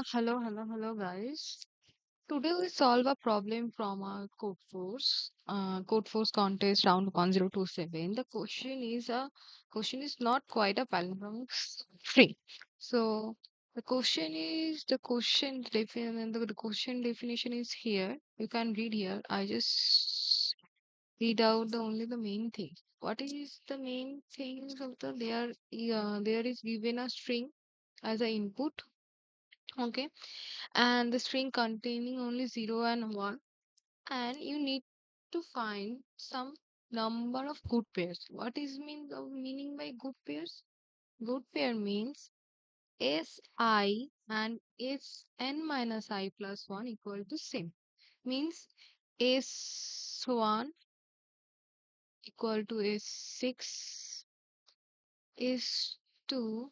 Hello, guys. Today we solve a problem from our code force contest round 1027. The question is not quite a palindromic string. So the question definition is here. You can read here. I just read out the main thing. What is the main things of the there? There is given a string as an input. Okay, and the string containing only 0 and 1, and you need to find some number of good pairs. What is meaning by good pairs? Good pair means si and sn minus I plus 1 equal to same, means s1 equal to s6, s2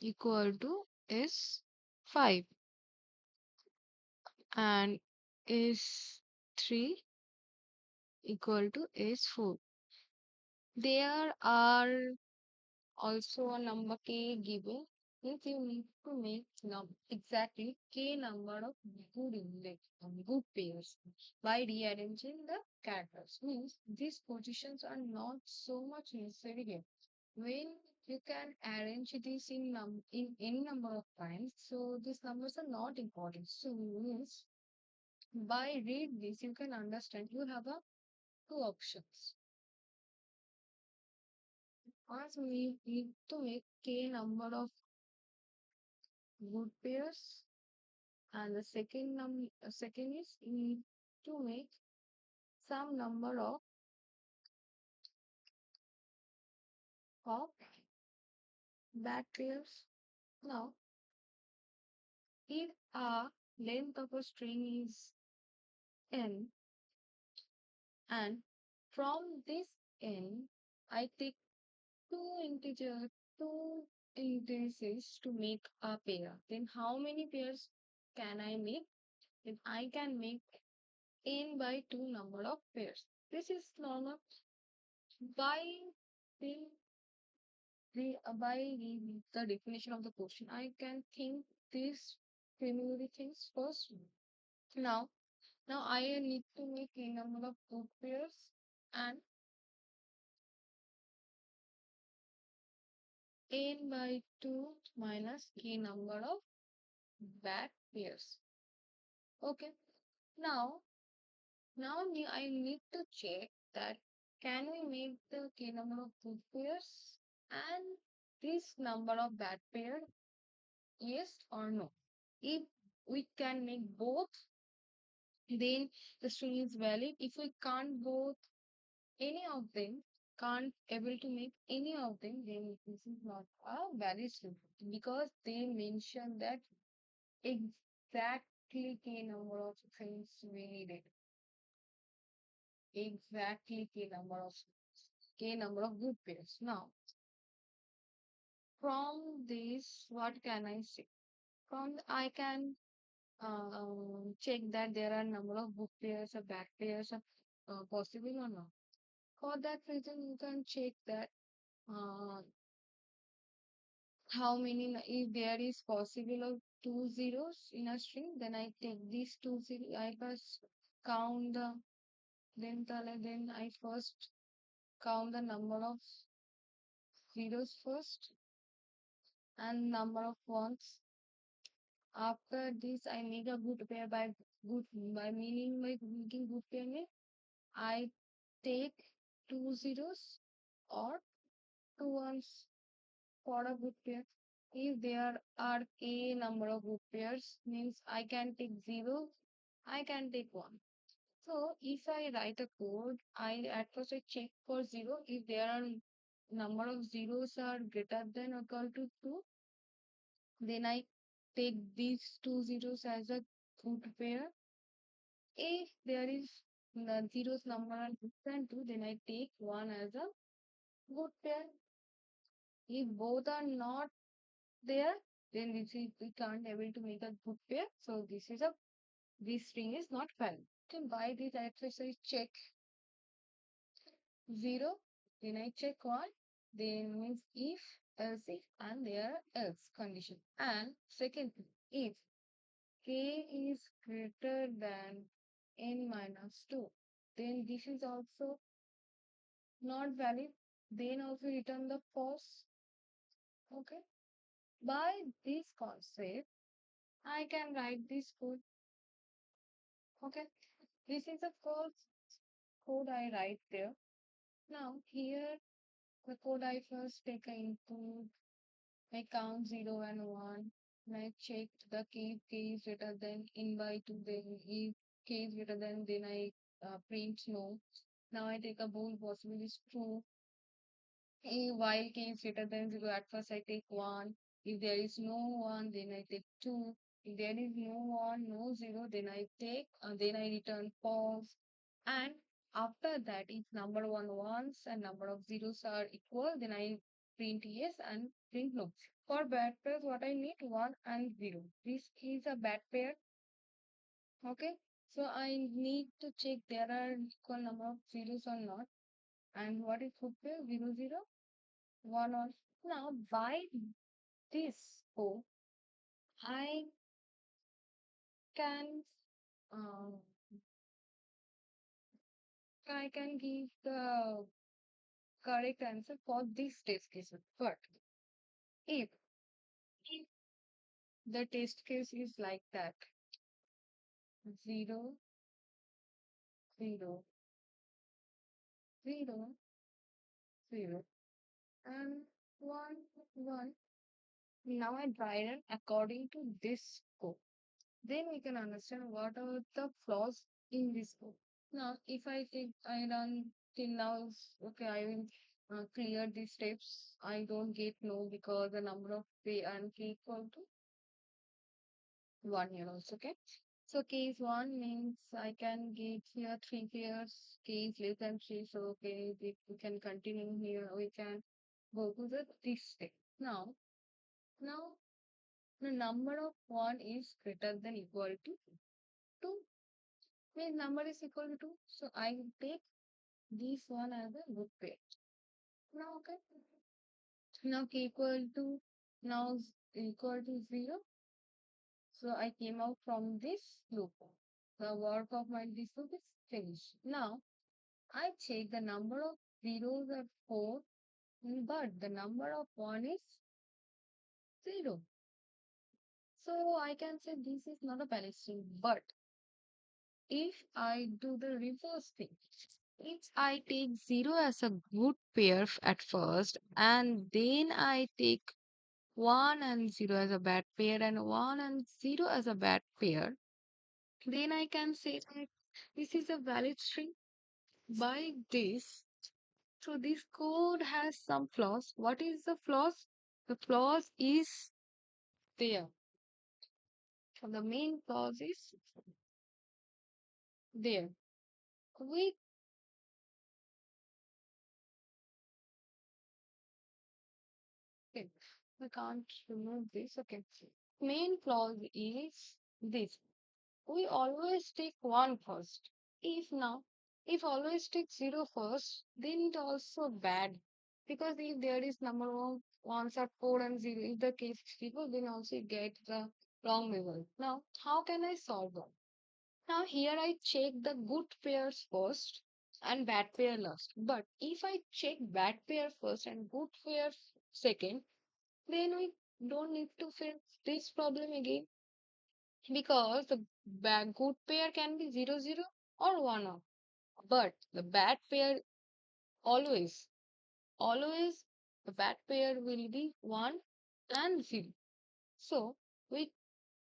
equal to s5, and s3 equal to s4. There are also a number k given. Means you need to make exactly k number of good pairs by rearranging the characters. Means these positions are not so much necessary here. When you can arrange this in any number of times, so these numbers are not important. So means by read this you can understand you have a two options. First, we need to make k number of good pairs, and the second is we need to make some number of bad pairs. Now, if a length of a string is n, and from this n, I take two indices to make a pair, then how many pairs can I make? Then I can make n by 2 number of pairs. This is normal. By the, the definition of the question, I can think these preliminary things first. Now, now I need to make a number of good pairs and n by 2 minus k number of bad pairs. Okay. Now, I need to check that can we make the k number of good pairs and this number of bad pair, yes or no. If we can make both, then the string is valid. If we can't both any of them, can't able to make any of them, then this is not a valid string because they mention that exactly k number of things we needed. Exactly k number of good pairs. Now, from this, what can I say? From I can check that there are number of good pairs or bad pairs are possible or not. For that reason, you can check that uh, how many, if there is possible of two zeros in a string, then I take these two zeros. I first count then I first count the number of zeros first and number of ones. After this, I make a good pair by meaning by making good pair means I take two zeros or two ones for a good pair. If there are a number of good pairs, means I can take zero, I can take one. So if I write a code, I at first I check for zero. If there are number of zeros are greater than or equal to two, then I take these two zeros as a good pair. If there is the zeros number are less than two, then I take one as a good pair. If both are not there, then we can't able to make a good pair. So this string is not valid. Then by this exercise check 0, then I check 1, then means if, else if, and there else condition. And second, if k is greater than n minus 2, then this is also not valid. Then also return the false. Okay. By this concept, I can write this code. Okay. This is the first code I write there. Now here the code I first take a input. I count 0 and 1. And I check the k is greater than n by 2. Then if k is greater than, then I print no. Now I take a bool possible is true. While k is greater than 0, at first I take 1. If there is no 1, then I take 2. If there is no 1, no 0, then I take, then I return false. And after that, if number one ones and number of zeros are equal, then I print yes and print no. For bad pairs, what I need 1 and 0. This is a bad pair. Okay. So I need to check there are equal number of zeros or not. And what is good pair? 0, 0. One on now by this code I can um, I can give the correct answer for this test case. But if if the test case is like that, 0, 0, 0, 0, and 1, 1, now I try it according to this code. Then we can understand what are the flaws in this code. Now, if I run till now, okay, I will clear these steps. I don't get no because the number of pay and k equal to 1 here also, okay? So case 1 means I can get here 3 pairs, k is less than 3, so okay, we can continue here, we can go to the this step. Now, the number of 1 is greater than equal to 2. Means number is equal to 2. So I will take this one as a good pair. Now, okay. Now k equal to now equal to 0. So I came out from this loop. The work of my this loop is finished. Now I check the number of zeros are 4, but the number of 1 is 0. So I can say this is not a valid string. But if I do the reverse thing, if I take 0 as a good pair at first, and then I take 1 and 0 as a bad pair, and 1 and 0 as a bad pair, then I can say that this is a valid string. By this, so this code has some flaws. What is the flaws? The flaws is there. So the main flaws is there. We okay, we can't remove this. Okay. Main flaws is this. We always take 1 first. If now, if always take 0 first, then it also bad. Because if there is number of ones are 4 and 0, if the case is 0, then also you get the wrong result. Now, how can I solve that? Now, here I check the good pairs first and bad pair last. But if I check bad pair first and good pair second, then we don't need to fix this problem again because the good pair can be 0 0 or 1 1, but the bad pair always always the bad pair will be 1 and 0. So we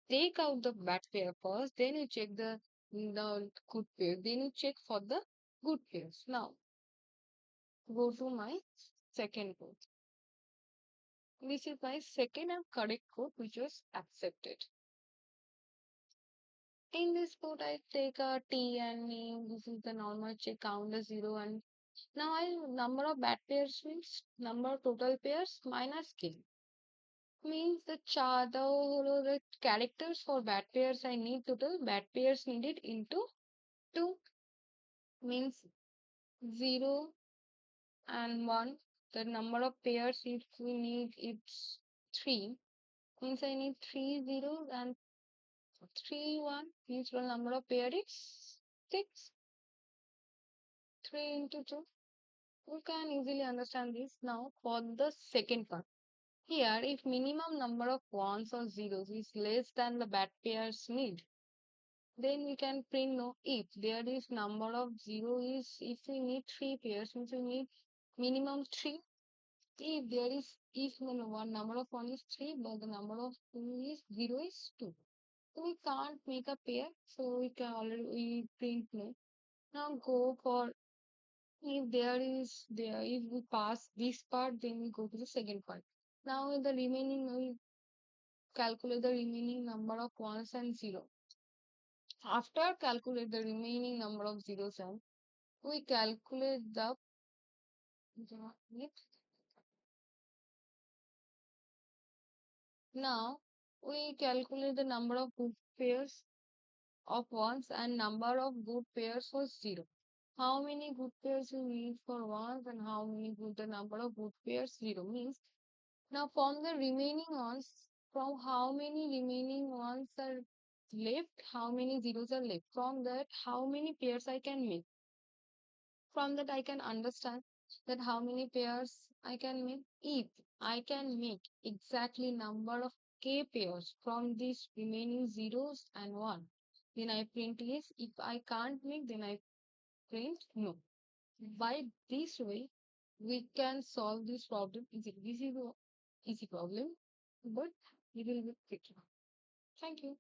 take out the bad pair first, then you check the good pair, then you check for the good pairs. Now go to my second code. This is my second and correct code which was accepted. In this code, I take a T and name. This is the normal check count the 0 and now I number of bad pairs means number of total pairs minus k. Means the characters for bad pairs I need total bad pairs needed into 2 means 0 and 1. The number of pairs if we need it's 3 means I need 3 zeros and 3, 1. Natural number of pair is 6. 3 into 2. We can easily understand this. Now for the second part. Here, if minimum number of ones or zeros is less than the bad pairs need, then we can print no. If there is number of zero is, if we need 3 pairs, means we need minimum 3. If there is, if the one number of one is 3, but the number of two is 0 is 2. So we can't make a pair, so we can already we print no. Now go for, if if we pass this part, then we go to the second part. Now the remaining, we calculate the remaining number of ones and zero. After calculate the remaining number of zeros and we calculate the now we calculate the number of good pairs of ones and number of good pairs for zero. How many good pairs we need for ones and how many good the number of good pairs zero means. Now from the remaining ones, from how many remaining ones are left, how many zeros are left. From that, how many pairs I can make. From that, I can understand that how many pairs I can make. If I can make exactly number of k pairs from these remaining zeros and one, then I print yes. If I can't make, then I print no. By this way, we can solve this problem. This is a easy problem, but it will be tricky. Thank you.